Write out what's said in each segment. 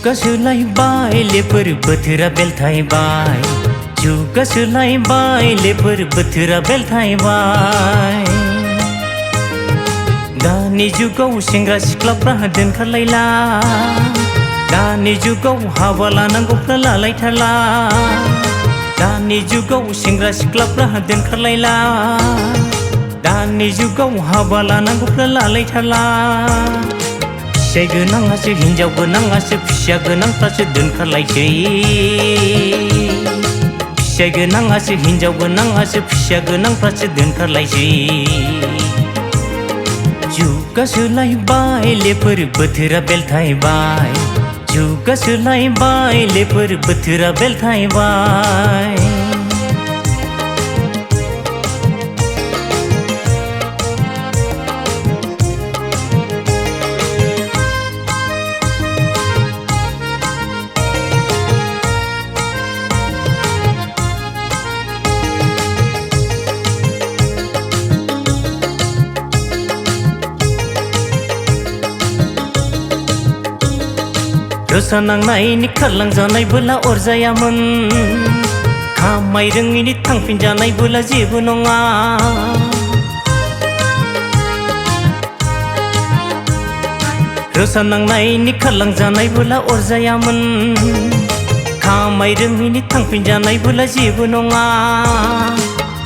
Juga swlaibai leper bothora belthaibai Juga swlaibai leper bothora belthaibai Dani jugaव सेंग्रा सिख्लाफ्रा दोनखारलायला Dani जुगाव हाबा लानांगौफ्रा लालायथारला Dani जुगाव सेंग्रा सिख्लाफ्रा दोनखारलायला Dani जुगाव हाबा लानांगौफ्रा लालायथारला फिसाय गोनाङासो हिनजाव गोनाङासो फिसा गोनांफ्रासो दोनखारलायसै फिसाय गोनाङासो हिनजाव गोनाङासो फिसा गोनांफ्रासो दोनखारलायसै Juga swlaibai leper bothora belthaibai Juga swlaibai leper bothora belthaibai Dosa नांनायनि खारलांजानायबोला अरजायामोन खामाय रोङैनि थांफिनजानायबोला जेबो नङा Dosa नांनायनि खारलांजानायबोला अरजायामोन खामाय रोङैनि थांफिनजानायबोला जेबो नङा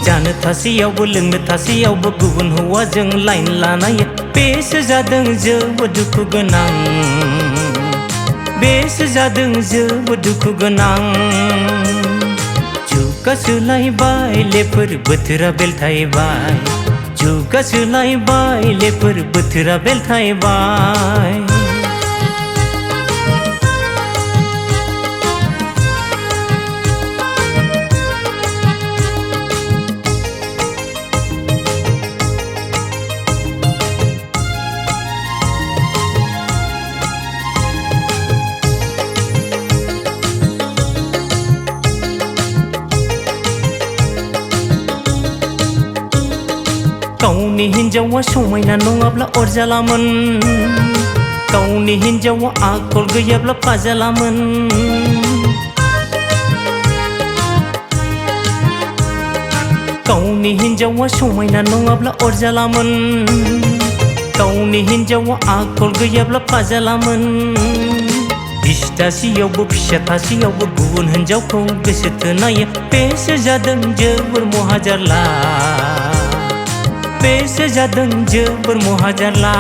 जानो थासेयावबो लोंनो थासेयावबो गुबुन हौवाजों लाइन लानाय बेसो जादों जोबोद दुखु गोनां बेसो जादों जोबोद दुखु गोनां Juga swlaibai leper bothora belthaibai Juga swlaibai leper bothora belthaibai गावनि हिनजावा समायना नङाब्ला अरजालामोन गावनि हिनजावा आखल गैयाब्ला फाजालामोन गावनि हिनजावा समायना नङाब्ला अरजालामोन गावनि हिनजावा आखल गैयाब्ला फाजालामोन बिसिथासेयावबो फिसा थासेयावबो गुबुन हिनजावखौ गोसो थोनाय बेसो जादों जोबोर महाजारला बेसो जादों जोबोर महाजारला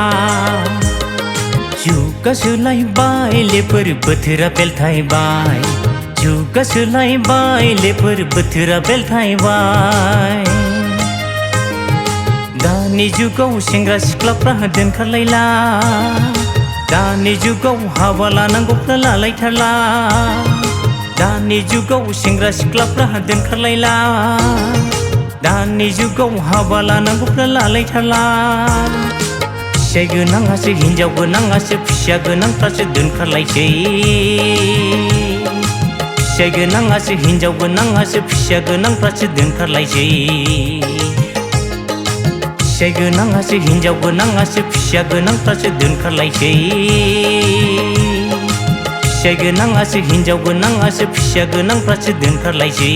Juga swlaibai leper bothora belthaibai Juga swlaibai leper bothora belthaibai Dani जुगाव सेंग्रा सिख्लाफ्रा दोनखारलायला Dani जुगाव हाबा लानांगौफ्रा लालायथारला Dani जुगाव सेंग्रा सिख्लाफ्रा दोनखारलायला Dani जुगाव हाबा लानांगौफ्रा लालायथारला फिसाय गोनाङासो हिनजाव गोनाङासो फिसा गोनांफ्रासो दोनखारलायसै फिसाय गोनाङासो हिनजाव गोनाङासो फिसा गोनांफ्रासो दोनखारलायसै फिसाय गोनाङासो हिनजाव गोनाङासो फिसा गोनांफ्रासो दोनखारलायसै फिसाय गोनाङासो हिनजाव गोनाङासो फिसा गोनांफ्रासो दोनखारलायसै